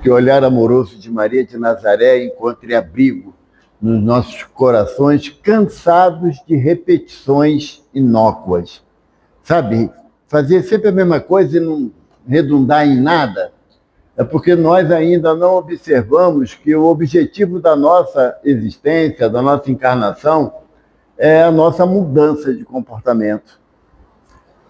Que o olhar amoroso de Maria de Nazaré encontre abrigo nos nossos corações cansados de repetições inócuas. Sabe, fazer sempre a mesma coisa e não redundar em nada, é porque nós ainda não observamos que o objetivo da nossa existência, da nossa encarnação, é a nossa mudança de comportamento.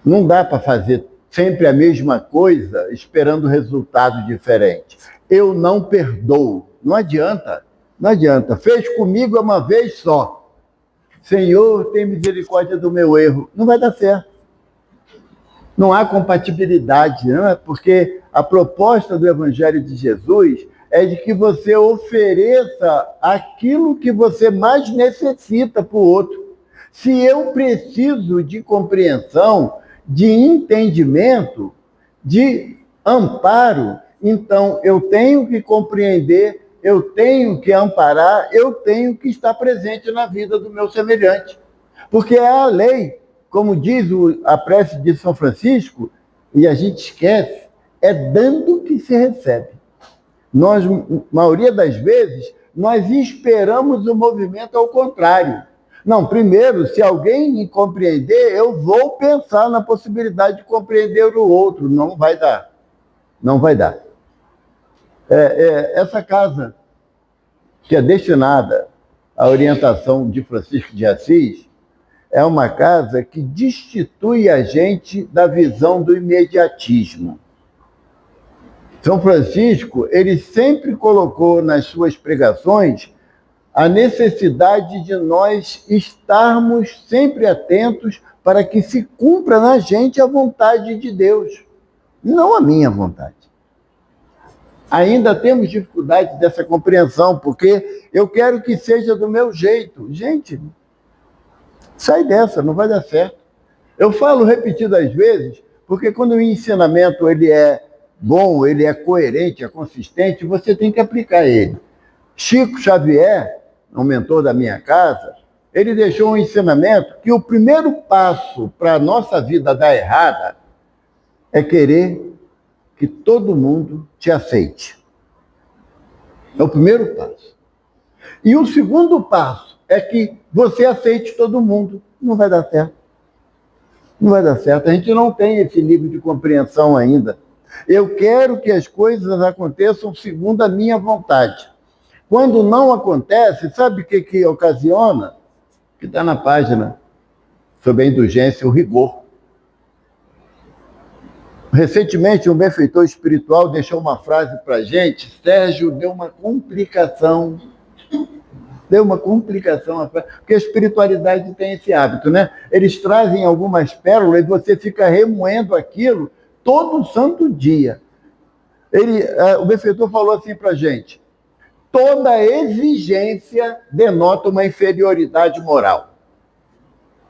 Não dá para fazer sempre a mesma coisa esperando resultado diferente. Eu não perdoo. Não adianta. Não adianta. Fez comigo uma vez só. Senhor, tem misericórdia do meu erro. Não vai dar certo. Não há compatibilidade, não é? Porque a proposta do Evangelho de Jesus é de que você ofereça aquilo que você mais necessita para o outro. Se eu preciso de compreensão, de entendimento, de amparo, então eu tenho que compreender, eu tenho que amparar, eu tenho que estar presente na vida do meu semelhante. Porque é a lei, como diz a prece de São Francisco, e a gente esquece, é dando que se recebe. Nós, maioria das vezes, nós esperamos o movimento ao contrário. Não, primeiro, se alguém me compreender, eu vou pensar na possibilidade de compreender o outro. Não vai dar. Não vai dar. Essa casa, que é destinada à orientação de Francisco de Assis, é uma casa que destitui a gente da visão do imediatismo. São Francisco, ele sempre colocou nas suas pregações a necessidade de nós estarmos sempre atentos para que se cumpra na gente a vontade de Deus, não a minha vontade. Ainda temos dificuldade dessa compreensão, porque eu quero que seja do meu jeito. Gente, sai dessa, não vai dar certo. Eu falo repetidas vezes, porque quando o ensinamento ele é bom, ele é coerente, é consistente, você tem que aplicar ele. Chico Xavier, um mentor da minha casa, ele deixou um ensinamento que o primeiro passo para a nossa vida dar errada é querer que todo mundo te aceite. É o primeiro passo. E o segundo passo é que você aceite todo mundo. Não vai dar certo. Não vai dar certo. A gente não tem esse nível de compreensão ainda. Eu quero que as coisas aconteçam segundo a minha vontade. Quando não acontece, sabe o que ocasiona? Que está na página sobre a indulgência, o rigor. Recentemente, um benfeitor espiritual deixou uma frase para a gente. Sérgio, deu uma complicação. Deu uma complicação. Porque a espiritualidade tem esse hábito, né? Eles trazem algumas pérolas e você fica remoendo aquilo todo santo dia. O benfeitor falou assim para a gente: toda exigência denota uma inferioridade moral.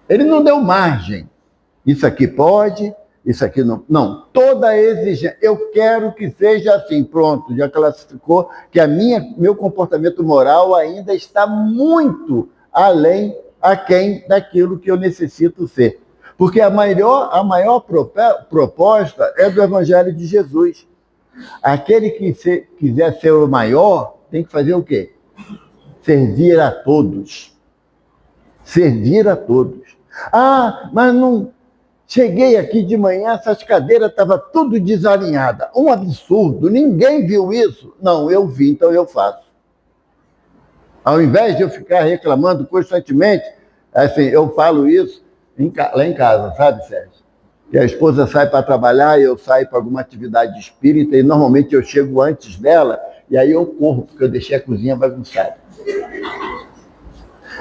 Ele não deu margem. Isso aqui pode, isso aqui não. Não, toda exigência. Eu quero que seja assim, pronto, já classificou que meu comportamento moral ainda está muito aquém daquilo que eu necessito ser. Porque a maior proposta é do Evangelho de Jesus. Aquele que quiser ser o maior tem que fazer o quê? Servir a todos. Servir a todos. Ah, mas não... Cheguei aqui de manhã, essas cadeiras estavam tudo desalinhadas. Um absurdo, ninguém viu isso. Não, eu vi, então eu faço. Ao invés de eu ficar reclamando constantemente, assim, eu falo isso lá em casa, sabe, Sérgio? Que a esposa sai para trabalhar, eu saio para alguma atividade espírita e normalmente eu chego antes dela e aí eu corro, porque eu deixei a cozinha bagunçada.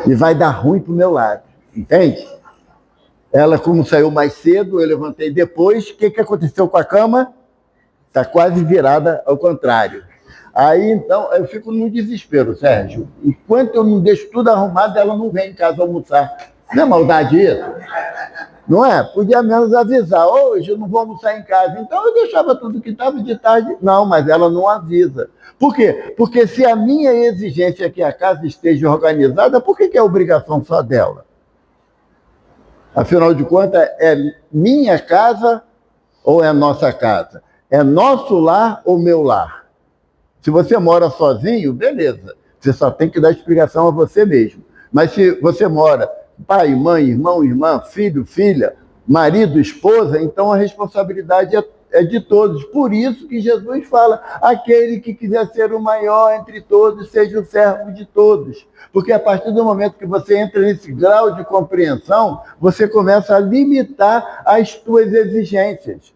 E vai dar ruim para o meu lado, entende? Ela, como saiu mais cedo, eu levantei depois. O que aconteceu com a cama? Está quase virada ao contrário. Aí, então, eu fico no desespero, Sérgio. Enquanto eu não deixo tudo arrumado, ela não vem em casa almoçar. Não é maldade isso? Não é? Podia menos avisar. Hoje eu não vou almoçar em casa. Então eu deixava tudo que estava de tarde. Não, mas ela não avisa. Por quê? Porque se a minha exigência é que a casa esteja organizada, por que é obrigação só dela? Afinal de contas, é minha casa ou é nossa casa? É nosso lar ou meu lar? Se você mora sozinho, beleza. Você só tem que dar explicação a você mesmo. Mas se você mora pai, mãe, irmão, irmã, filho, filha, marido, esposa, então a responsabilidade é de todos. Por isso que Jesus fala, aquele que quiser ser o maior entre todos, seja o servo de todos. Porque a partir do momento que você entra nesse grau de compreensão, você começa a limitar as suas exigências.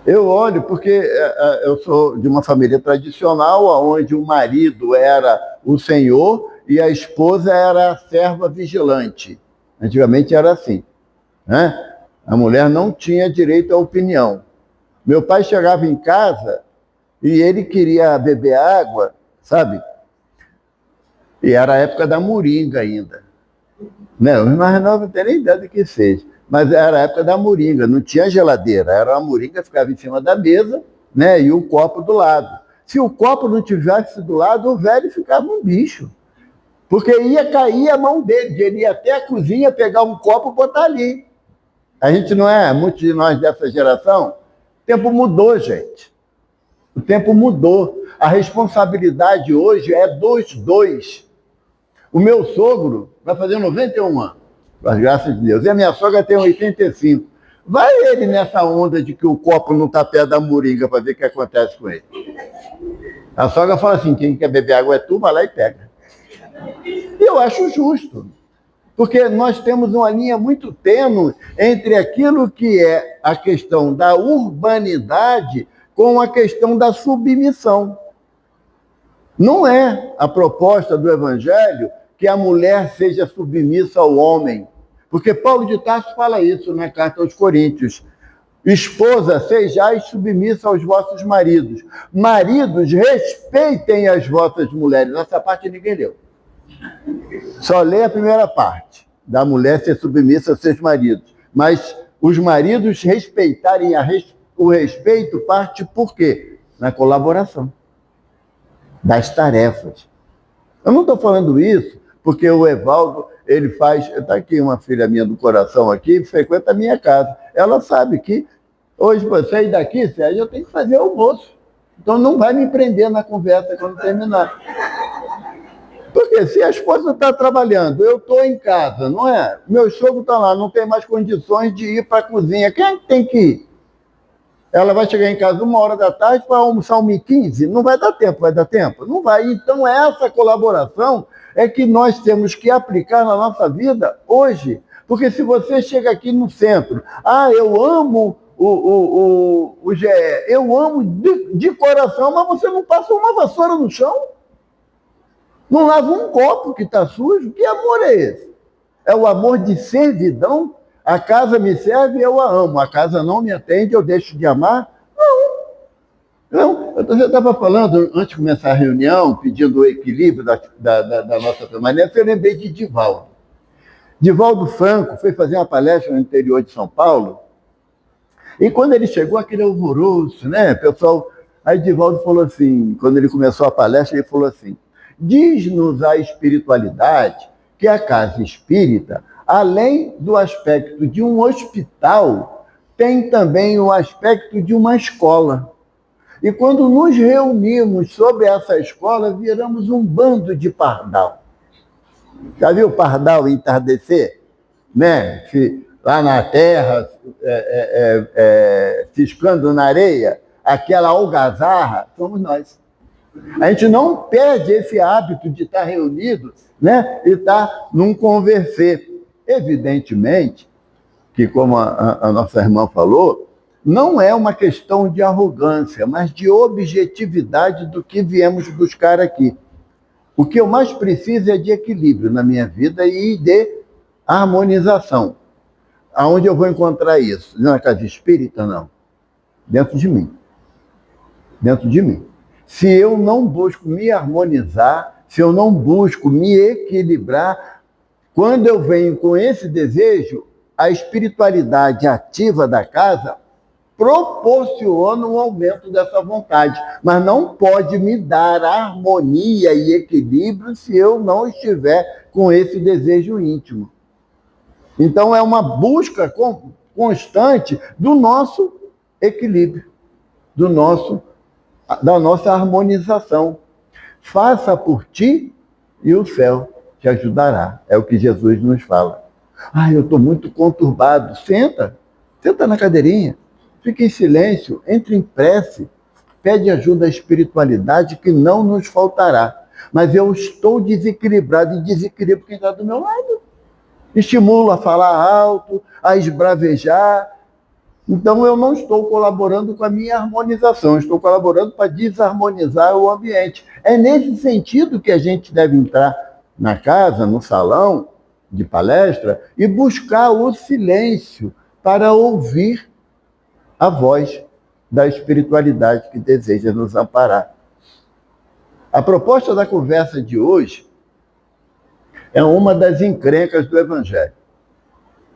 Eu olho porque eu sou de uma família tradicional, onde o marido era o senhor e a esposa era a serva vigilante. Antigamente era assim, né? A mulher não tinha direito à opinião. Meu pai chegava em casa e ele queria beber água, sabe? E era a época da moringa ainda. Né? Os mais novos não têm nem ideia do que seja. Mas era a época da moringa, não tinha geladeira. Era uma moringa que ficava em cima da mesa, né? E o copo do lado. Se o copo não tivesse do lado, o velho ficava um bicho. Porque ia cair a mão dele. Ele ia até a cozinha pegar um copo e botar ali. A gente não é, muitos de nós dessa geração, o tempo mudou, gente. O tempo mudou. A responsabilidade hoje é dos dois. O meu sogro vai fazer 91 anos, com as graças de Deus. E a minha sogra tem 85. Vai ele nessa onda de que o copo não está perto da moringa para ver o que acontece com ele. A sogra fala assim, quem quer beber água é tu, vai lá e pega. E eu acho justo. Porque nós temos uma linha muito tênue entre aquilo que é a questão da urbanidade com a questão da submissão. Não é a proposta do Evangelho que a mulher seja submissa ao homem. Porque Paulo de Tarso fala isso na carta aos Coríntios. Esposa, sejais submissa aos vossos maridos. Maridos, respeitem as vossas mulheres. Essa parte ninguém leu. Só lê a primeira parte, da mulher ser submissa aos seus maridos. Mas os maridos respeitarem o respeito parte por quê? Na colaboração das tarefas. Eu não estou falando isso porque o Evaldo, ele faz... Está aqui uma filha minha do coração aqui, frequenta a minha casa. Ela sabe que hoje você ir daqui, Sérgio, eu tenho que fazer almoço. Então não vai me prender na conversa quando terminar. Porque se a esposa está trabalhando, eu estou em casa, não é? Meu sogro está lá, não tem mais condições de ir para a cozinha. Quem é que tem que ir? Ela vai chegar em casa 1h da tarde para almoçar 1h15? Não vai dar tempo, vai dar tempo? Não vai. Então, essa colaboração é que nós temos que aplicar na nossa vida hoje. Porque se você chega aqui no centro, eu amo o GE, eu amo de coração, mas você não passa uma vassoura no chão? Não lava um copo que está sujo? Que amor é esse? É o amor de servidão? A casa me serve e eu a amo. A casa não me atende, eu deixo de amar? Não. Eu estava falando, antes de começar a reunião, pedindo o equilíbrio da nossa permanência, eu lembrei de Divaldo. Divaldo Franco foi fazer uma palestra no interior de São Paulo, e quando ele chegou, aquele alvoroço, né, pessoal? Aí Divaldo falou assim, quando ele começou a palestra, ele falou assim, diz-nos a espiritualidade que a casa espírita, além do aspecto de um hospital, tem também o aspecto de uma escola. E quando nos reunimos sobre essa escola, viramos um bando de pardal. Já viu o pardal entardecer? Né? Lá na terra, ciscando na areia, aquela algazarra, somos nós. A gente não perde esse hábito de estar reunido, né? E estar num conversê. Evidentemente que, como a nossa irmã falou, não é uma questão de arrogância, mas de objetividade do que viemos buscar aqui. O que eu mais preciso é de equilíbrio na minha vida e de harmonização. Aonde eu vou encontrar isso? Na casa espírita, não. Dentro de mim. Dentro de mim. Se eu não busco me harmonizar, se eu não busco me equilibrar, quando eu venho com esse desejo, a espiritualidade ativa da casa proporciona um aumento dessa vontade, mas não pode me dar harmonia e equilíbrio se eu não estiver com esse desejo íntimo. Então é uma busca constante do nosso equilíbrio da nossa harmonização. Faça por ti e o céu te ajudará. É o que Jesus nos fala. Eu estou muito conturbado. Senta na cadeirinha, fica em silêncio, entre em prece, pede ajuda à espiritualidade que não nos faltará. Mas eu estou desequilibrado e desequilibro quem está do meu lado. Estimulo a falar alto, a esbravejar. Então eu não estou colaborando com a minha harmonização, estou colaborando para desarmonizar o ambiente. É nesse sentido que a gente deve entrar na casa, no salão de palestra, e buscar o silêncio para ouvir a voz da espiritualidade que deseja nos amparar. A proposta da conversa de hoje é uma das encrencas do Evangelho.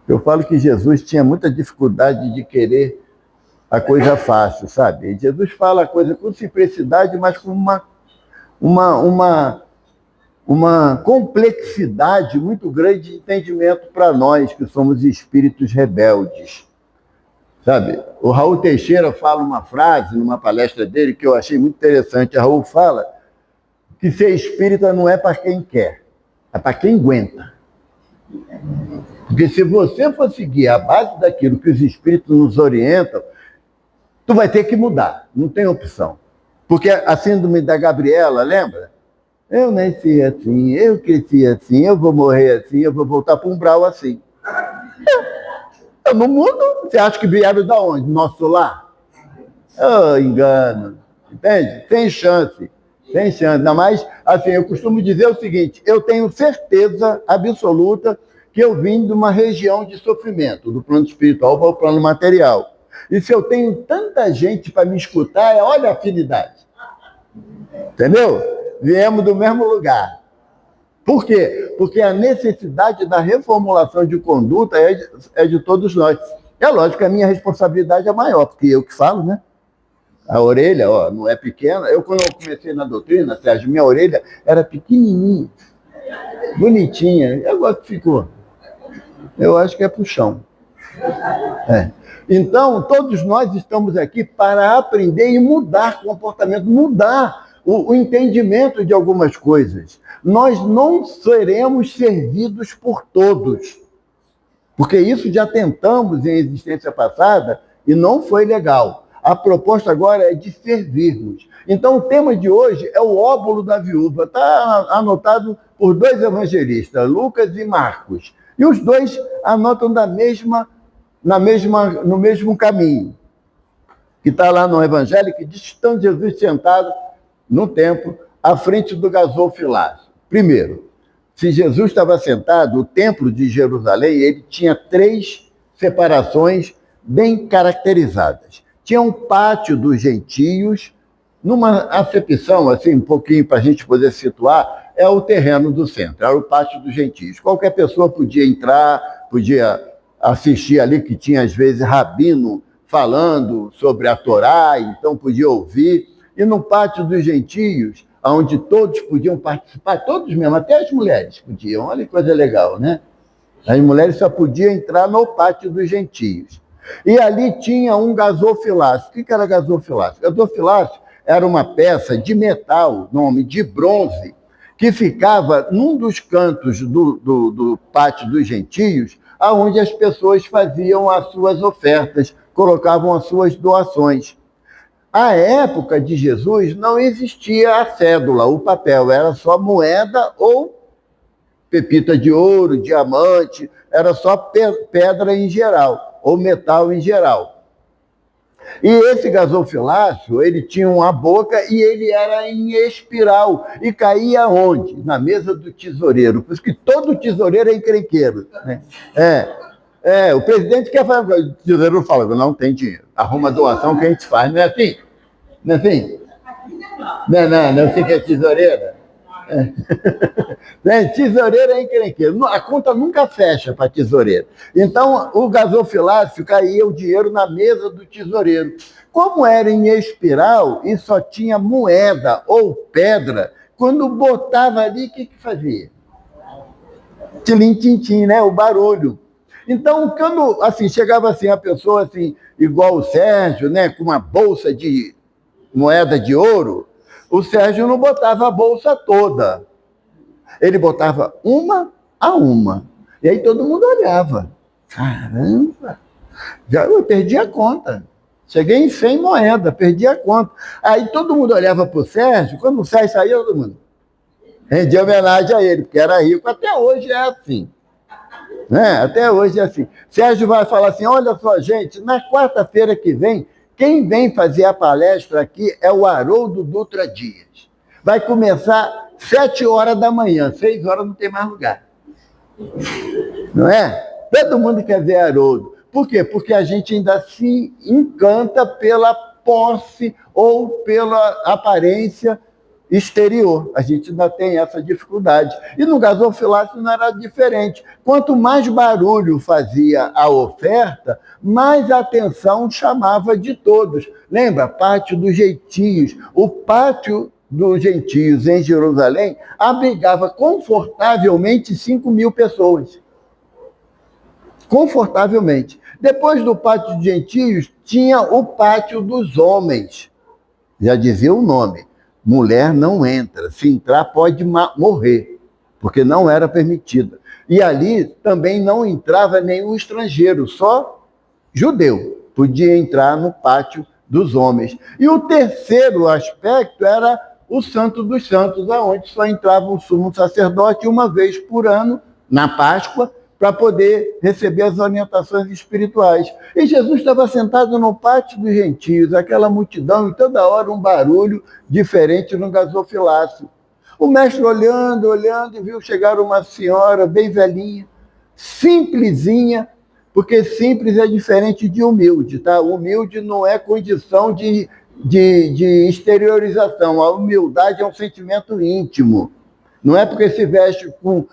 Eu falo que Jesus tinha muita dificuldade de querer a coisa fácil, sabe? E Jesus fala a coisa com simplicidade, mas com uma complexidade muito grande de entendimento para nós, que somos espíritos rebeldes. Sabe? O Raul Teixeira fala uma frase numa palestra dele que eu achei muito interessante. O Raul fala que ser espírita não é para quem quer, é para quem aguenta. Porque se você for seguir a base daquilo que os espíritos nos orientam, tu vai ter que mudar, não tem opção. Porque a síndrome da Gabriela, lembra? Eu nasci assim, eu cresci assim, eu vou morrer assim, eu vou voltar para um umbral assim. Eu não mudo. Você acha que vieram da onde? Nosso lar? Engano. Entende? Tem chance. Tem chance. Ainda mais, assim, eu costumo dizer o seguinte, eu tenho certeza absoluta que eu vim de uma região de sofrimento, do plano espiritual para o plano material. E se eu tenho tanta gente para me escutar, olha a afinidade. Entendeu? Viemos do mesmo lugar. Por quê? Porque a necessidade da reformulação de conduta é de todos nós. É lógico que a minha responsabilidade é maior, porque eu que falo, né? A orelha, não é pequena. Quando eu comecei na doutrina, Sérgio, minha orelha era pequenininha, bonitinha. E agora que ficou? Eu acho que é pro chão. Então, todos nós estamos aqui para aprender e mudar comportamento, mudar o entendimento de algumas coisas. Nós não seremos servidos por todos, porque isso já tentamos em existência passada e não foi legal. A proposta agora é de servirmos. Então, o tema de hoje é o óbolo da viúva. Está anotado por dois evangelistas, Lucas e Marcos. E os dois anotam no mesmo caminho. Que está lá no Evangelho, que diz que estão Jesus sentado no templo, à frente do gasofilácio. Primeiro, se Jesus estava sentado, o templo de Jerusalém, ele tinha 3 separações bem caracterizadas. Tinha um pátio dos gentios, numa acepção, assim, um pouquinho para a gente poder situar, é o terreno do centro, era o pátio dos gentios. Qualquer pessoa podia entrar, podia assistir ali, que tinha às vezes rabino falando sobre a Torá, então podia ouvir. E no pátio dos gentios, onde todos podiam participar, todos mesmo, até as mulheres podiam, olha que coisa legal, né? As mulheres só podiam entrar no pátio dos gentios. E ali tinha um gasofilácio. O que era gasofilácio? Gasofilácio era uma peça de metal, nome de bronze, que ficava num dos cantos do pátio dos gentios, onde as pessoas faziam as suas ofertas, colocavam as suas doações. À época de Jesus, não existia a cédula, o papel, era só moeda ou pepita de ouro, diamante, era só pedra em geral, ou metal em geral. E esse gasofilácio, ele tinha uma boca e ele era em espiral. E caía onde? Na mesa do tesoureiro. Por isso que todo tesoureiro é encrenqueiro, né? O presidente quer fazer, o tesoureiro fala, não tem dinheiro. Arruma a doação que a gente faz, não é assim? Não é assim? Não, você que é tesoureira? Tesoureiro é encrenqueiro. A conta nunca fecha para tesoureiro. Então, o gasofilácio caía o dinheiro na mesa do tesoureiro. Como era em espiral e só tinha moeda ou pedra, quando botava ali, o que fazia? Tilim-tim-tim, né? O barulho. Então, quando assim, chegava assim, a pessoa assim, igual o Sérgio, né, com uma bolsa de moeda de ouro, o Sérgio não botava a bolsa toda. Ele botava uma a uma. E aí todo mundo olhava. Caramba! Já eu perdi a conta. Cheguei em 100 moedas, perdi a conta. Aí todo mundo olhava para o Sérgio, quando o Sérgio saía, todo mundo rendia homenagem a ele, porque era rico. Até hoje é assim. Né? Até hoje é assim. Sérgio vai falar assim, olha só, gente, na quarta-feira que vem, quem vem fazer a palestra aqui é o Haroldo Dutra Dias. Vai começar 7 horas da manhã, 6 horas não tem mais lugar. Não é? Todo mundo quer ver Haroldo. Por quê? Porque a gente ainda se encanta pela posse ou pela aparência exterior. A gente ainda tem essa dificuldade. E no gasofilácio não era diferente. Quanto mais barulho fazia a oferta, mais atenção chamava de todos. Lembra? Pátio dos Gentios. O pátio dos Gentios em Jerusalém abrigava confortavelmente 5.000 pessoas. Confortavelmente. Depois do pátio dos Gentios, tinha o pátio dos homens. Já dizia o nome. Mulher não entra. Se entrar, pode morrer, porque não era permitida. E ali também não entrava nenhum estrangeiro, só judeu podia entrar no pátio dos homens. E o terceiro aspecto era o Santo dos Santos, aonde só entrava o sumo sacerdote uma vez por ano, na Páscoa, para poder receber as orientações espirituais. E Jesus estava sentado no pátio dos gentios, aquela multidão, e toda hora um barulho diferente no gasofilácio. O mestre olhando, e viu chegar uma senhora bem velhinha, simplesinha, porque simples é diferente de humilde, tá? Humilde não é condição de exteriorização. A humildade é um sentimento íntimo. Não é porque se veste com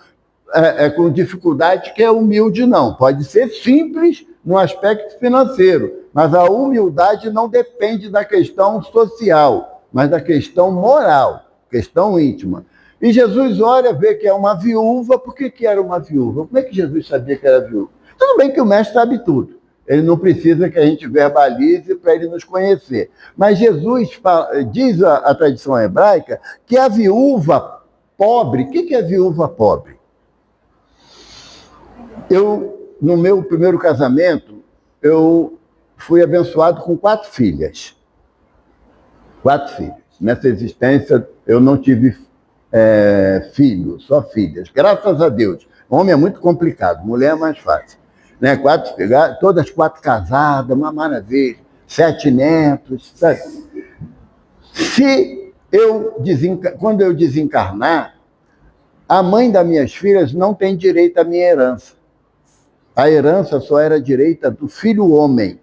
dificuldade que é humilde, não. Pode ser simples no aspecto financeiro, mas a humildade não depende da questão social, mas da questão moral, questão íntima. E Jesus olha, vê que é uma viúva. Por que era uma viúva? Como é que Jesus sabia que era viúva? Tudo bem que o mestre sabe tudo. Ele não precisa que a gente verbalize para ele nos conhecer. Mas Jesus diz a tradição hebraica que a viúva pobre... O que é viúva pobre? No meu primeiro casamento, eu fui abençoado com 4 filhas. 4 filhas. Nessa existência, eu não tive filho, só filhas. Graças a Deus. Homem é muito complicado, mulher é mais fácil. Né? 4 filhas, todas 4 casadas, uma maravilha. 7 netos, sabe? Quando eu desencarnar, a mãe das minhas filhas não tem direito à minha herança. A herança só era direita do filho homem.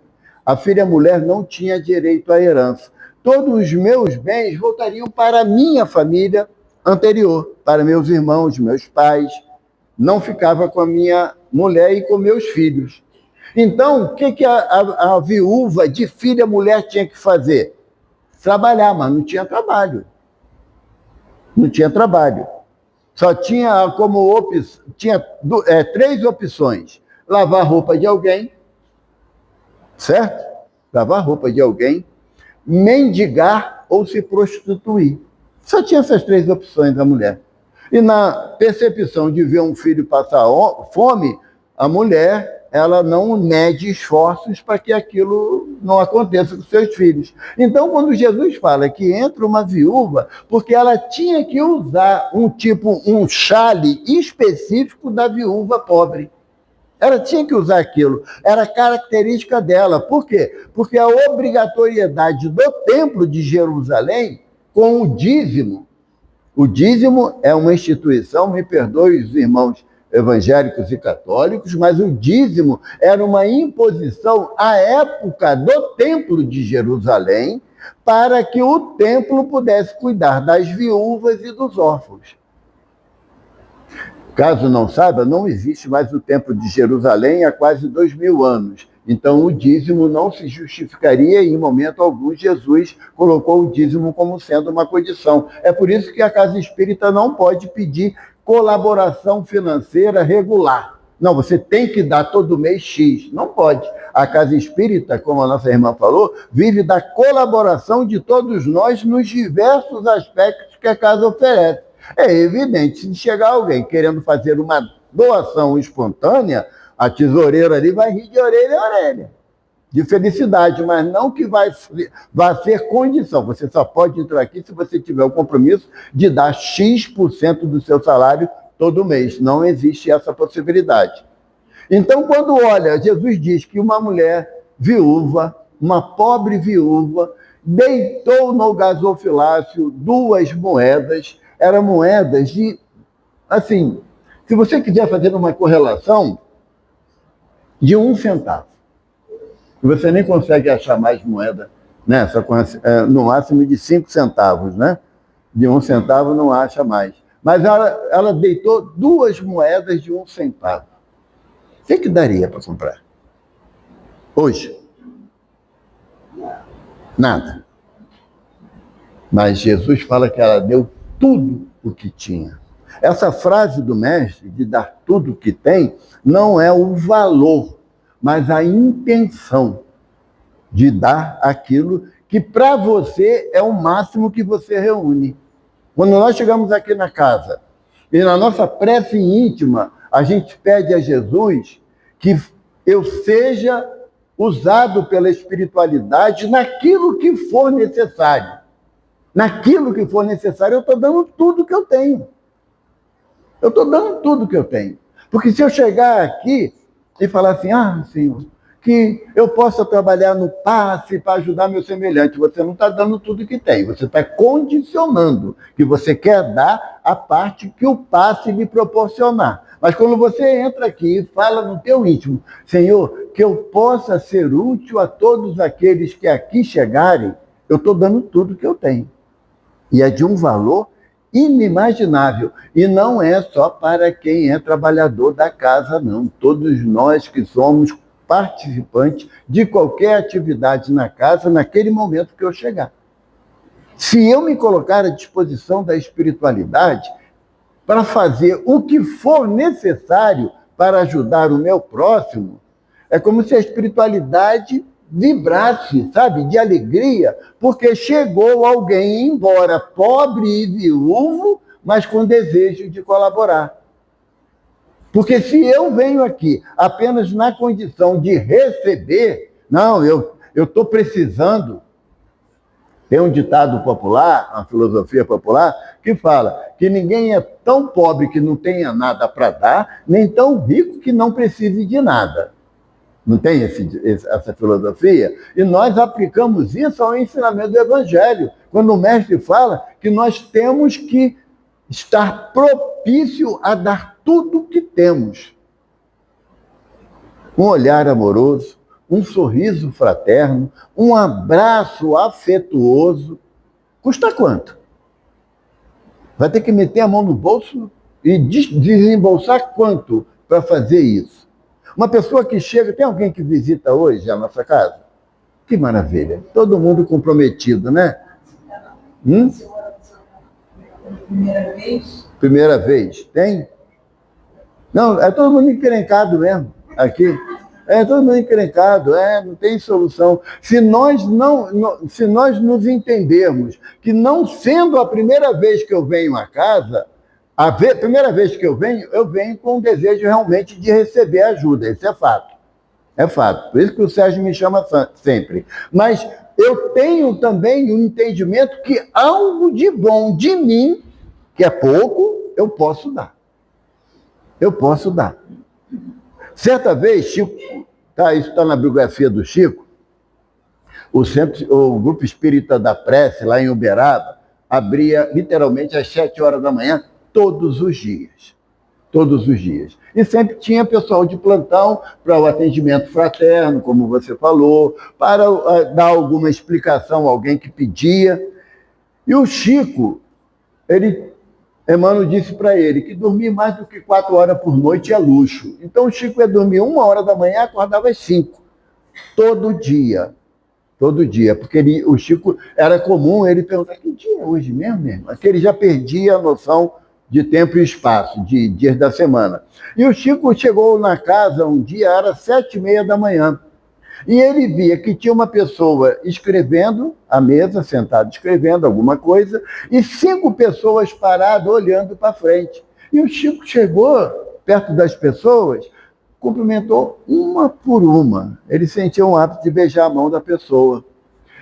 A filha mulher não tinha direito à herança. Todos os meus bens voltariam para a minha família anterior, para meus irmãos, meus pais. Não ficava com a minha mulher e com meus filhos. Então, o que a viúva de filha mulher tinha que fazer? Trabalhar, mas não tinha trabalho. Não tinha trabalho. Só tinha como opção, tinha 3 opções. Lavar roupa de alguém, certo? Lavar roupa de alguém, mendigar ou se prostituir. Só tinha essas 3 opções da mulher. E na percepção de ver um filho passar fome, a mulher, ela não mede esforços para que aquilo não aconteça com seus filhos. Então, quando Jesus fala que entra uma viúva, porque ela tinha que usar um chale específico da viúva pobre. Ela tinha que usar aquilo, era característica dela. Por quê? Porque a obrigatoriedade do Templo de Jerusalém com o dízimo é uma instituição, me perdoe os irmãos evangélicos e católicos, mas o dízimo era uma imposição à época do Templo de Jerusalém para que o templo pudesse cuidar das viúvas e dos órfãos. Caso não saiba, não existe mais o Templo de Jerusalém há quase 2000 anos. Então, o dízimo não se justificaria e, em momento algum, Jesus colocou o dízimo como sendo uma condição. É por isso que a Casa Espírita não pode pedir colaboração financeira regular. Não, você tem que dar todo mês X. Não pode. A casa espírita, como a nossa irmã falou, vive da colaboração de todos nós nos diversos aspectos que a casa oferece. É evidente, se chegar alguém querendo fazer uma doação espontânea, a tesoureira ali vai rir de orelha a orelha, de felicidade, mas não que vai ser condição. Você só pode entrar aqui se você tiver o compromisso de dar X% do seu salário todo mês. Não existe essa possibilidade. Então, quando olha, Jesus diz que uma mulher viúva, uma pobre viúva, deitou no gasofilácio 2 moedas, eram moedas de, assim, se você quiser fazer uma correlação, de 1 centavo. Você nem consegue achar mais moeda, né? Só no máximo de 5 centavos, né? De 1 centavo não acha mais. Mas ela deitou 2 moedas de 1 centavo. O que daria para comprar? Hoje? Nada. Mas Jesus fala que ela deu tudo o que tinha. Essa frase do mestre, de dar tudo o que tem, não é o valor, mas a intenção de dar aquilo que para você é o máximo que você reúne. Quando nós chegamos aqui na casa e na nossa prece íntima, a gente pede a Jesus que eu seja usado pela espiritualidade naquilo que for necessário. Naquilo que for necessário, eu estou dando tudo que eu tenho. Eu estou dando tudo que eu tenho. Porque se eu chegar aqui e falar assim, Senhor, que eu possa trabalhar no passe para ajudar meu semelhante, você não está dando tudo que tem, você está condicionando que você quer dar a parte que o passe lhe proporcionar. Mas quando você entra aqui e fala no teu íntimo, Senhor, que eu possa ser útil a todos aqueles que aqui chegarem, eu estou dando tudo que eu tenho. E é de um valor inimaginável. E não é só para quem é trabalhador da casa, não. Todos nós que somos participantes de qualquer atividade na casa, naquele momento que eu chegar. Se eu me colocar à disposição da espiritualidade para fazer o que for necessário para ajudar o meu próximo, é como se a espiritualidade vibrasse, sabe, de alegria, porque chegou alguém, embora pobre e viúvo, mas com desejo de colaborar. Porque se eu venho aqui apenas na condição de receber, não, eu estou precisando. Tem um ditado popular, uma filosofia popular, que fala que ninguém é tão pobre que não tenha nada para dar, nem tão rico que não precise de nada. Não tem essa filosofia? E nós aplicamos isso ao ensinamento do Evangelho, quando o mestre fala que nós temos que estar propício a dar tudo o que temos. Um olhar amoroso, um sorriso fraterno, um abraço afetuoso. Custa quanto? Vai ter que meter a mão no bolso e desembolsar quanto para fazer isso? Uma pessoa que chega... Tem alguém que visita hoje a nossa casa? Que maravilha. Todo mundo comprometido, né? Primeira vez? Primeira vez. Tem? Não, é todo mundo encrencado mesmo, aqui. É todo mundo encrencado, não tem solução. Se nós nos entendermos que não sendo a primeira vez que eu venho à casa, primeira vez que eu venho com o desejo realmente de receber ajuda. Isso é fato. É fato. Por isso que o Sérgio me chama sempre. Mas eu tenho também um entendimento que algo de bom de mim, que é pouco, eu posso dar. Eu posso dar. Certa vez, Chico, isso está na biografia do Chico, o Grupo Espírita da Prece, lá em Uberaba, abria literalmente às 7 horas da manhã, todos os dias. Todos os dias. E sempre tinha pessoal de plantão para o atendimento fraterno, como você falou, para dar alguma explicação a alguém que pedia. E o Chico, Emmanuel disse para ele que dormir mais do que 4 horas por noite é luxo. Então o Chico ia dormir 1 hora da manhã e acordava às 5. Todo dia. Todo dia. Porque o Chico era comum ele perguntar: que dia é hoje mesmo, mesmo? Porque ele já perdia a noção de tempo e espaço, de dias da semana. E o Chico chegou na casa um dia, era 7h30 da manhã, e ele via que tinha uma pessoa escrevendo à mesa, sentada escrevendo alguma coisa, e 5 pessoas paradas olhando para frente. E o Chico chegou perto das pessoas, cumprimentou uma por uma. Ele sentia um hábito de beijar a mão da pessoa.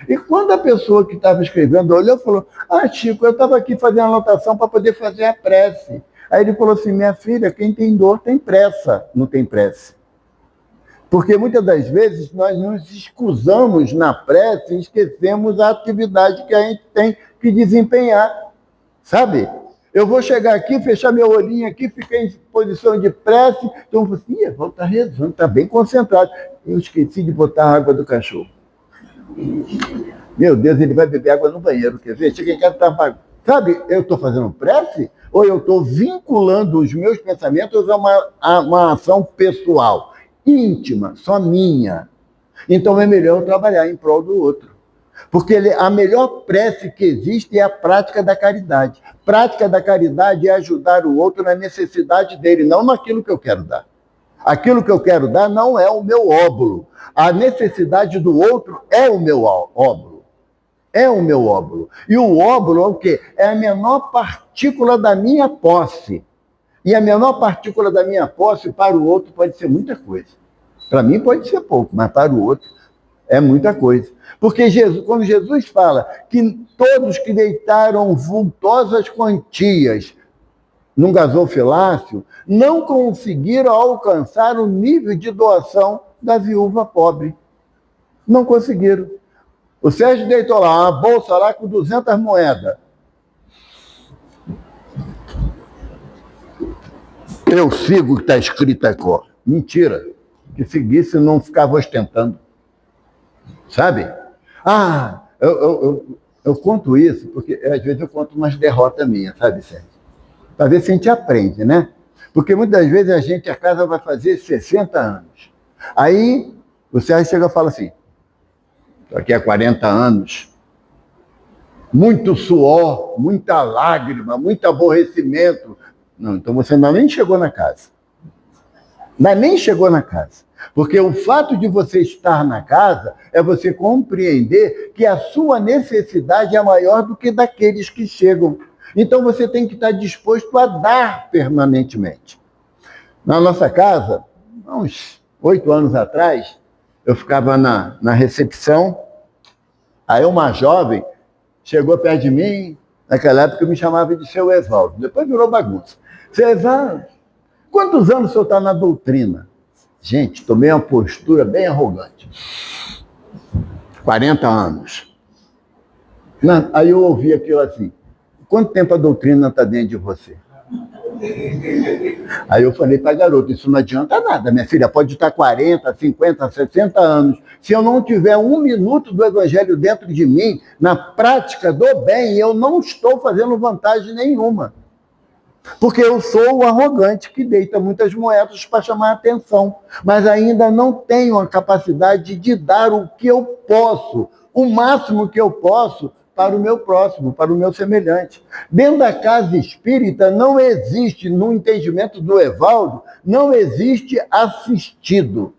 E quando a pessoa que estava escrevendo olhou, falou: ah, Chico, eu estava aqui fazendo anotação para poder fazer a prece. Aí ele falou assim: minha filha, quem tem dor tem pressa, não tem prece. Porque muitas das vezes nós nos excusamos na prece e esquecemos a atividade que a gente tem que desempenhar, sabe? Eu vou chegar aqui, fechar meu olhinho aqui, ficar em posição de prece, então eu vou assim, vou estar rezando, está bem concentrado. Eu esqueci de botar a água do cachorro. Meu Deus, ele vai beber água no banheiro, quer ver? Chega em casa, tá... Sabe, eu estou fazendo prece ou eu estou vinculando os meus pensamentos a uma ação pessoal, íntima, só minha. Então é melhor eu trabalhar em prol do outro. Porque a melhor prece que existe é a prática da caridade. Prática da caridade é ajudar o outro na necessidade dele, não naquilo que eu quero dar. Aquilo que eu quero dar não é o meu óbolo. A necessidade do outro é o meu óbolo. É o meu óbolo. E o óbolo é o quê? É a menor partícula da minha posse. E a menor partícula da minha posse para o outro pode ser muita coisa. Para mim pode ser pouco, mas para o outro é muita coisa. Porque quando Jesus fala que todos que deitaram vultosas quantias num gasofilácio não conseguiram alcançar o nível de doação da viúva pobre. Não conseguiram. O Sérgio deitou lá, uma bolsa lá com 200 moedas. Eu sigo o que está escrito aqui. Mentira. Que seguisse não ficava ostentando. Sabe? Ah, eu conto isso, porque às vezes eu conto umas derrotas minhas, sabe, Sérgio? Para ver se a gente aprende, né? Porque muitas vezes a casa vai fazer 60 anos. Aí o Sérgio chega e fala assim: daqui a 40 anos, muito suor, muita lágrima, muito aborrecimento. Não, então você ainda nem chegou na casa. Ainda nem chegou na casa. Porque o fato de você estar na casa é você compreender que a sua necessidade é maior do que daqueles que chegam. Então você tem que estar disposto a dar permanentemente. Na nossa casa, há uns 8 anos atrás, eu ficava na recepção, aí uma jovem chegou perto de mim, naquela época eu me chamava de seu Evaldo, depois virou bagunça. Seu Evaldo, quantos anos o senhor está na doutrina? Gente, tomei uma postura bem arrogante. 40 anos. Aí eu ouvi aquilo assim: quanto tempo a doutrina está dentro de você? Aí eu falei para a garota: isso não adianta nada, minha filha, pode estar 40, 50, 60 anos. Se eu não tiver 1 minuto do evangelho dentro de mim, na prática do bem, eu não estou fazendo vantagem nenhuma. Porque eu sou o arrogante que deita muitas moedas para chamar a atenção, mas ainda não tenho a capacidade de dar o que eu posso, o máximo que eu posso, para o meu próximo, para o meu semelhante. Dentro da casa espírita não existe, no entendimento do Evaldo, não existe assistido.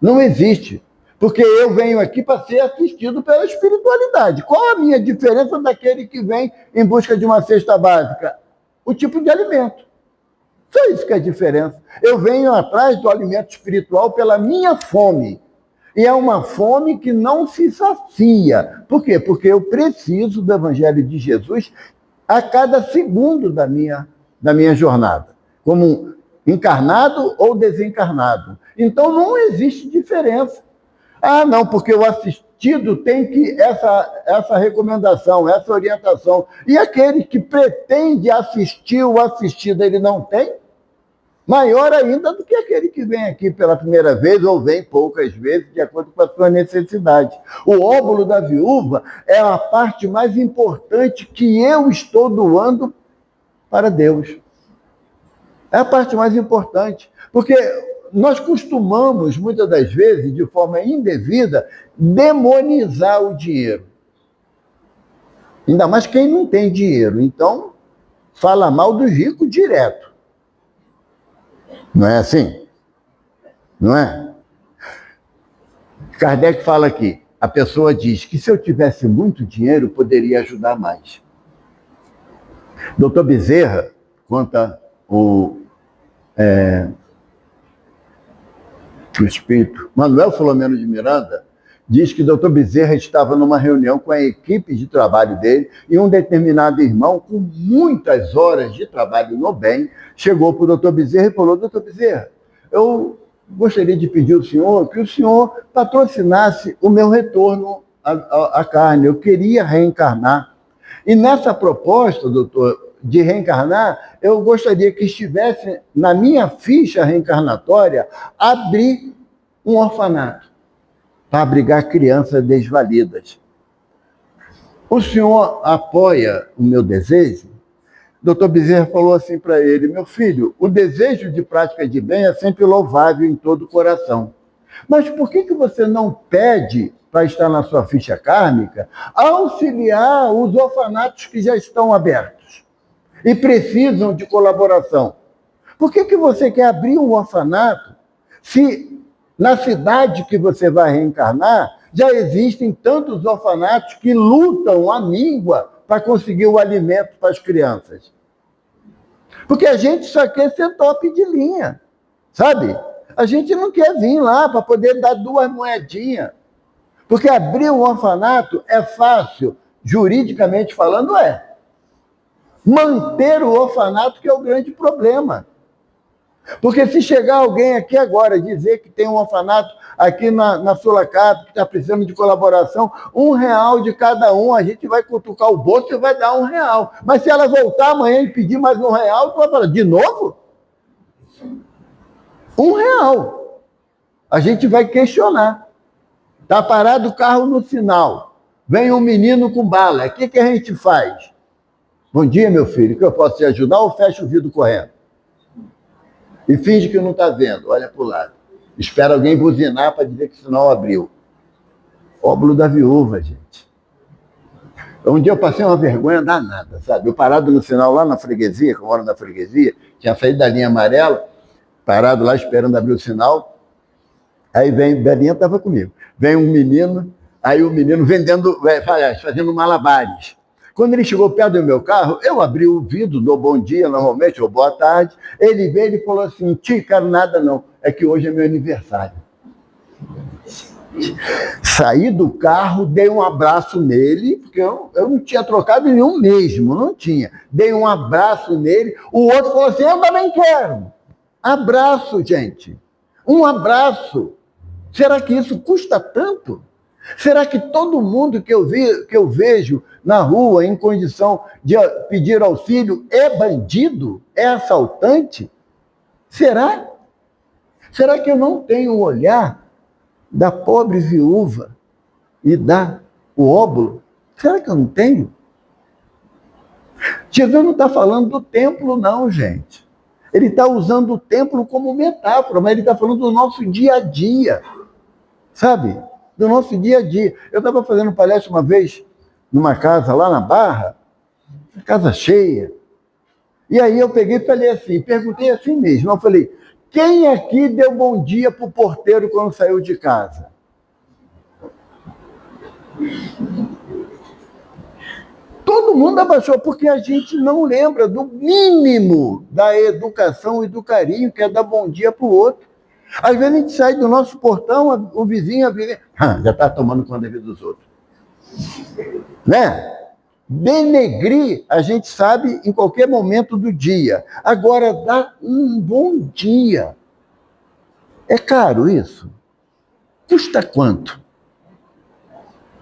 Não existe. Porque eu venho aqui para ser assistido pela espiritualidade. Qual a minha diferença daquele que vem em busca de uma cesta básica? O tipo de alimento. Só isso que é a diferença. Eu venho atrás do alimento espiritual pela minha fome. E é uma fome que não se sacia. Por quê? Porque eu preciso do Evangelho de Jesus a cada segundo da minha jornada, como encarnado ou desencarnado. Então não existe diferença. Ah, não, porque o assistido tem que essa recomendação, essa orientação. E aquele que pretende assistir o assistido, ele não tem? Maior ainda do que aquele que vem aqui pela primeira vez ou vem poucas vezes, de acordo com a sua necessidade. O óbolo da viúva é a parte mais importante que eu estou doando para Deus. É a parte mais importante. Porque nós costumamos, muitas das vezes, de forma indevida, demonizar o dinheiro. Ainda mais quem não tem dinheiro. Então, fala mal dos ricos direto. Não é assim? Não é? Kardec fala aqui, a pessoa diz que se eu tivesse muito dinheiro, poderia ajudar mais. Dr. Bezerra conta o espírito Manuel Filomeno de Miranda, diz que Dr. Bezerra estava numa reunião com a equipe de trabalho dele e um determinado irmão, com muitas horas de trabalho no bem, chegou para o Dr. Bezerra e falou: Dr. Bezerra, eu gostaria de pedir ao senhor que o senhor patrocinasse o meu retorno à carne. Eu queria reencarnar. E nessa proposta, doutor, de reencarnar, eu gostaria que estivesse na minha ficha reencarnatória abrir um orfanato para abrigar crianças desvalidas. O senhor apoia o meu desejo? Dr. Bezerra falou assim para ele: meu filho, o desejo de prática de bem é sempre louvável em todo o coração. Mas por que você não pede para estar na sua ficha kármica auxiliar os orfanatos que já estão abertos e precisam de colaboração? Por que você quer abrir um orfanato se na cidade que você vai reencarnar já existem tantos orfanatos que lutam à míngua para conseguir o alimento para as crianças? Porque a gente só quer ser top de linha, sabe? A gente não quer vir lá para poder dar 2 moedinhas. Porque abrir um orfanato é fácil, juridicamente falando é. Manter o orfanato que é o grande problema. Porque se chegar alguém aqui agora e dizer que tem um orfanato aqui na Sulacap, que está precisando de colaboração, R$1 de cada um, a gente vai cutucar o bolso e vai dar R$1. Mas se ela voltar amanhã e pedir mais R$1, tu vai falar: de novo? R$1. A gente vai questionar. Está parado o carro no sinal. Vem um menino com bala. O que a gente faz? Bom dia, meu filho. Que eu posso te ajudar ou fecha o vidro correndo? E finge que não está vendo. Olha para o lado. Espera alguém buzinar para dizer que o sinal abriu. Óbolo da viúva, gente. Um dia eu passei uma vergonha danada, sabe? Eu parado no sinal lá na freguesia, que eu moro na freguesia, tinha saído da linha amarela, parado lá esperando abrir o sinal. Aí vem, Belinha estava comigo. Vem um menino, aí o menino fazendo malabares. Quando ele chegou perto do meu carro, eu abri o vidro, dou bom dia normalmente, ou boa tarde. Ele veio e falou assim: tio, quero nada não, é que hoje é meu aniversário. Saí do carro, dei um abraço nele, porque eu não tinha trocado nenhum mesmo, não tinha. Dei um abraço nele, o outro falou assim: eu também quero. Abraço, gente. Um abraço. Será que isso custa tanto? Será que todo mundo que eu vejo na rua em condição de pedir auxílio é bandido? É assaltante? Será? Será que eu não tenho o olhar da pobre viúva e o óbolo? Será que eu não tenho? Jesus não está falando do templo, não, gente. Ele está usando o templo como metáfora, mas ele está falando do nosso dia a dia, sabe? Do nosso dia a dia. Eu estava fazendo palestra uma vez numa casa lá na Barra, casa cheia, e aí eu peguei e falei assim, perguntei assim mesmo, eu falei: quem aqui deu bom dia para o porteiro quando saiu de casa? Todo mundo abaixou, porque a gente não lembra do mínimo da educação e do carinho, que é dar bom dia para o outro. Às vezes a gente sai do nosso portão, o vizinho, a vizinha, já está tomando conta da vida dos outros. Né? Denegrir, a gente sabe em qualquer momento do dia. Agora, dar um bom dia. É caro isso? Custa quanto?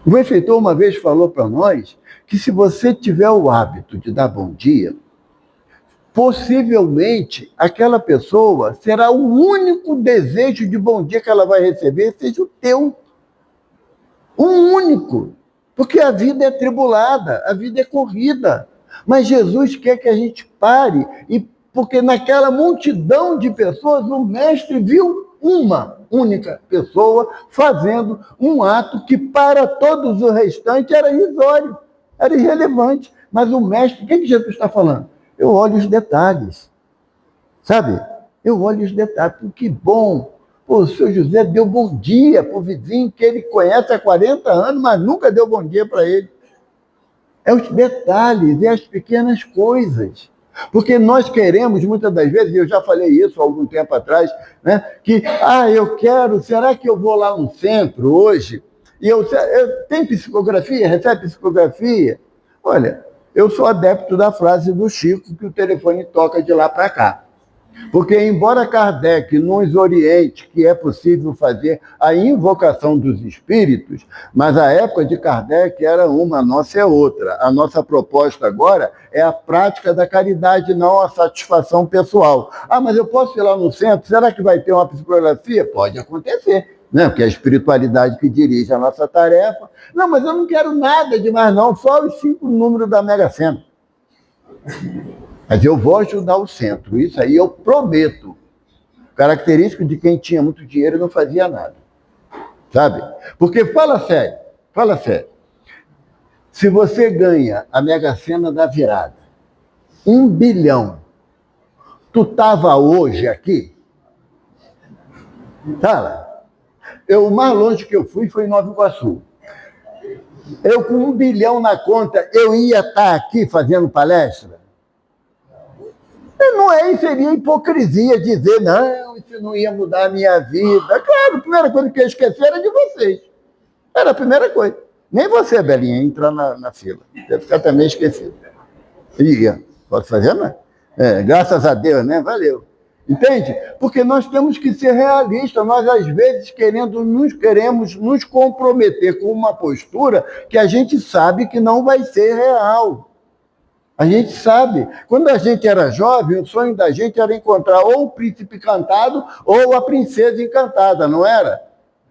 O benfeitor uma vez falou para nós que se você tiver o hábito de dar bom dia, possivelmente aquela pessoa será o único desejo de bom dia que ela vai receber, seja o teu. Um único. Porque a vida é tribulada, a vida é corrida. Mas Jesus quer que a gente pare, porque naquela multidão de pessoas, o mestre viu uma única pessoa fazendo um ato que para todos os restantes era irrisório, era irrelevante. Mas o mestre, o que Jesus está falando? Eu olho os detalhes, sabe? Eu olho os detalhes. Que bom! Pô, o seu José deu bom dia para o vizinho que ele conhece há 40 anos, mas nunca deu bom dia para ele. É os detalhes, é as pequenas coisas. Porque nós queremos, muitas das vezes, e eu já falei isso há algum tempo atrás, né, que, eu quero, será que eu vou lá no centro hoje? E eu tem psicografia? Recebe psicografia? Olha, eu sou adepto da frase do Chico, que o telefone toca de lá para cá. Porque, embora Kardec nos oriente que é possível fazer a invocação dos espíritos, mas a época de Kardec era uma, a nossa é outra. A nossa proposta agora é a prática da caridade, não a satisfação pessoal. Mas eu posso ir lá no centro? Será que vai ter uma psicografia? Pode acontecer, né? Porque é a espiritualidade que dirige a nossa tarefa. Não, mas eu não quero nada demais, não, só os 5 números da Mega Sena. Mas eu vou ajudar o centro, isso aí eu prometo. Característico de quem tinha muito dinheiro e não fazia nada. Sabe? Porque, fala sério, se você ganha a Mega Sena da virada, 1 bilhão, tu estava hoje aqui? Tá? O mais longe que eu fui foi em Nova Iguaçu. Eu, com 1 bilhão na conta, eu ia estar aqui fazendo palestra? Não seria hipocrisia dizer, não, isso não ia mudar a minha vida. Claro, a primeira coisa que eu esqueci era de vocês. Era a primeira coisa. Nem você, Belinha, entrar na fila. Deve ficar também esquecido. Ia. Posso fazer, não? Graças a Deus, né? Valeu. Entende? Porque nós temos que ser realistas. Nós, às vezes, queremos nos comprometer com uma postura que a gente sabe que não vai ser real. A gente sabe. Quando a gente era jovem, o sonho da gente era encontrar ou o príncipe encantado ou a princesa encantada, não era?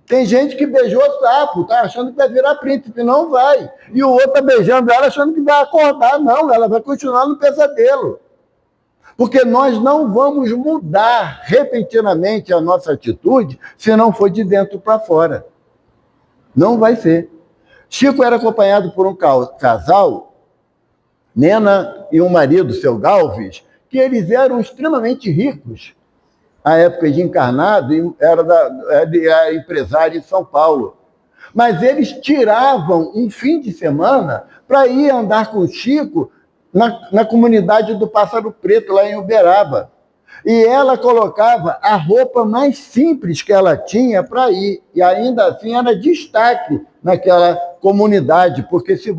Tem gente que beijou o sapo, tá achando que vai virar príncipe, não vai. E o outro tá beijando ela achando que vai acordar, não, ela vai continuar no pesadelo. Porque nós não vamos mudar repentinamente a nossa atitude se não for de dentro para fora. Não vai ser. Chico era acompanhado por um casal, Nena e um marido, seu Galves, que eles eram extremamente ricos. À época de encarnado, era empresário em São Paulo. Mas eles tiravam um fim de semana para ir andar com o Chico na comunidade do Pássaro Preto, lá em Uberaba. E ela colocava a roupa mais simples que ela tinha para ir. E ainda assim era destaque naquela comunidade, porque se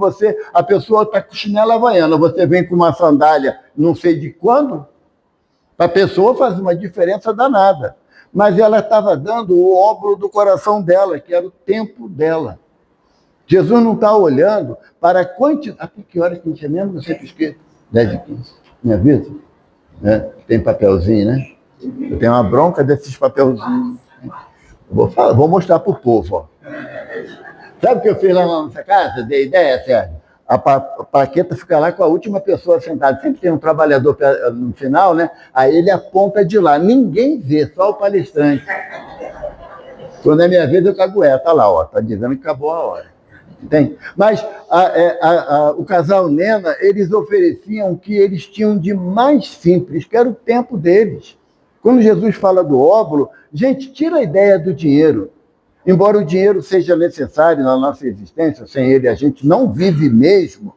a pessoa está com chinela havaiana, você vem com uma sandália não sei de quando, a pessoa faz uma diferença danada. Mas ela estava dando o óbolo do coração dela, que era o tempo dela. Jesus não está olhando para a quantidade... Até que hora que a gente é mesmo? Eu sempre esqueço. 10h15. Me avisa? Tem papelzinho, né? Eu tenho uma bronca desses papelzinhos. Vou mostrar para o povo. Ó. Sabe o que eu fiz lá na nossa casa? Dei ideia, Sérgio? A plaqueta fica lá com a última pessoa sentada. Sempre tem um trabalhador no final, né? Aí ele aponta de lá. Ninguém vê, só o palestrante. Quando é minha vez, eu cagueto. Tá lá, ó. Tá dizendo que acabou a hora. Entende? Mas o casal Nena, eles ofereciam o que eles tinham de mais simples, que era o tempo deles. Quando Jesus fala do óbolo, gente, tira a ideia do dinheiro. Embora o dinheiro seja necessário na nossa existência, sem ele a gente não vive mesmo,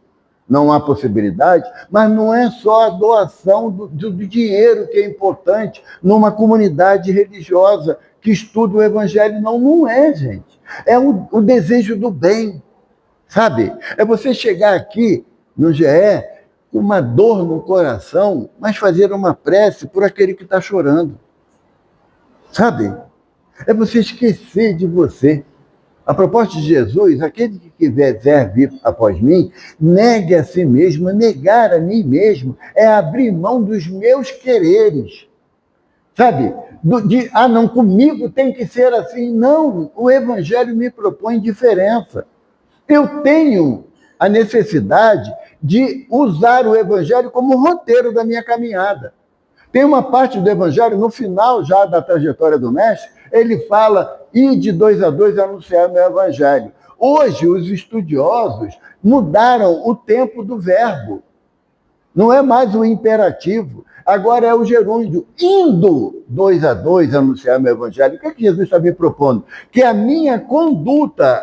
não há possibilidade, mas não é só a doação do dinheiro que é importante numa comunidade religiosa que estuda o Evangelho. Não é, gente. É o desejo do bem, sabe? É você chegar aqui no GE com uma dor no coração, mas fazer uma prece por aquele que está chorando, sabe? É você esquecer de você. A proposta de Jesus, aquele que quiser vir após mim, negue a si mesmo. Negar a mim mesmo é abrir mão dos meus quereres. Sabe? Não, comigo tem que ser assim. Não, o Evangelho me propõe diferença. Eu tenho a necessidade de usar o Evangelho como roteiro da minha caminhada. Tem uma parte do Evangelho, no final já da trajetória do Mestre, ele fala, e de 2 a 2 anunciar o meu Evangelho. Hoje, os estudiosos mudaram o tempo do verbo. Não é mais o imperativo, agora é o gerúndio, indo 2 a 2 anunciar meu evangelho. O que é que Jesus está me propondo? Que a minha conduta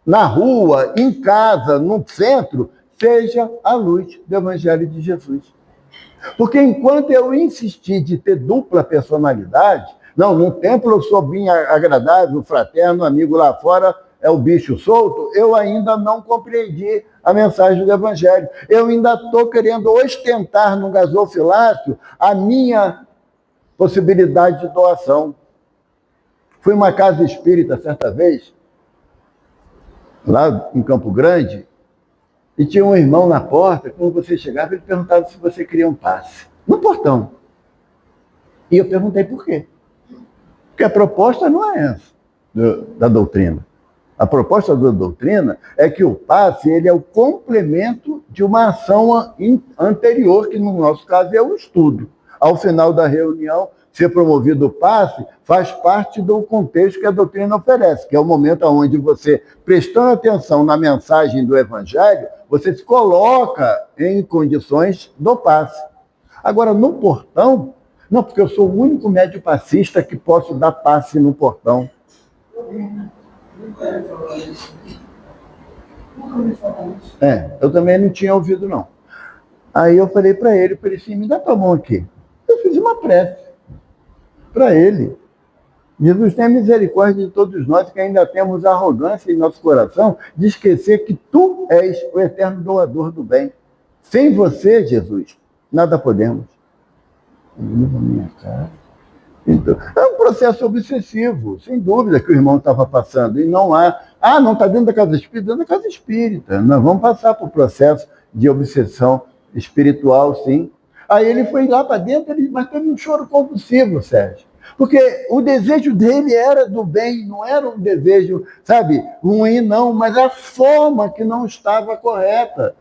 na rua, em casa, no centro, seja a luz do evangelho de Jesus. Porque enquanto eu insistir de ter dupla personalidade, não, no templo eu sou bem agradável, fraterno, amigo lá fora é o bicho solto, eu ainda não compreendi a mensagem do Evangelho. Eu ainda estou querendo ostentar no gasofilácio a minha possibilidade de doação. Fui uma casa espírita certa vez, lá em Campo Grande, e tinha um irmão na porta, quando você chegava, ele perguntava se você queria um passe. No portão. E eu perguntei por quê. Porque a proposta não é essa da doutrina. A proposta da doutrina é que o passe ele é o complemento de uma ação anterior, que no nosso caso é o estudo. Ao final da reunião, ser promovido o passe faz parte do contexto que a doutrina oferece, que é o momento onde você, prestando atenção na mensagem do Evangelho, você se coloca em condições do passe. Agora, no portão, não, porque eu sou o único médio passista que posso dar passe no portão. Eu também não tinha ouvido, não. Aí eu falei para ele assim, me dá tua mão aqui. Eu fiz uma prece para ele. Jesus tenha misericórdia de todos nós que ainda temos arrogância em nosso coração de esquecer que tu és o eterno doador do bem. Sem você, Jesus, nada podemos. Minha cara. Então, é um processo obsessivo, sem dúvida, que o irmão estava passando. E não há... não está dentro da casa espírita? Dentro da casa espírita. Nós vamos passar por processo de obsessão espiritual, sim. Aí ele foi lá para dentro, mas teve um choro compulsivo, Sérgio. Porque o desejo dele era do bem, não era um desejo, sabe, ruim, não, mas a forma que não estava correta.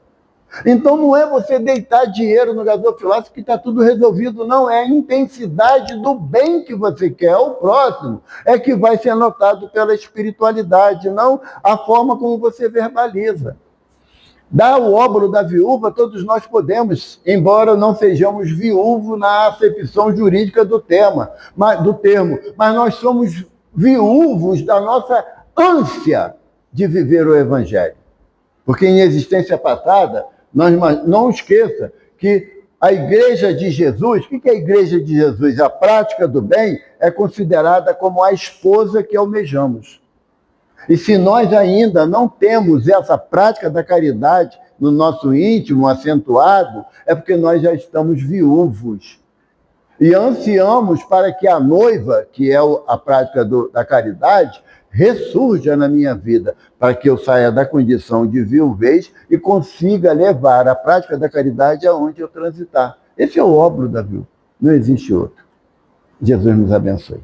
Então não é você deitar dinheiro no gasofilácio que está tudo resolvido, não. É a intensidade do bem que você quer ao próximo, é que vai ser notado pela espiritualidade, não a forma como você verbaliza. Dar o óbolo da viúva, todos nós podemos, embora não sejamos viúvos na acepção jurídica do termo, mas nós somos viúvos da nossa ânsia de viver o Evangelho. Porque em existência passada, não esqueça que a Igreja de Jesus, o que é a Igreja de Jesus? A prática do bem é considerada como a esposa que almejamos. E se nós ainda não temos essa prática da caridade no nosso íntimo acentuado, é porque nós já estamos viúvos. E ansiamos para que a noiva, que é a prática da caridade, ressurja na minha vida, para que eu saia da condição de viuvez e consiga levar a prática da caridade aonde eu transitar. Esse é o óbolo da viúva, não existe outro. Jesus nos abençoe.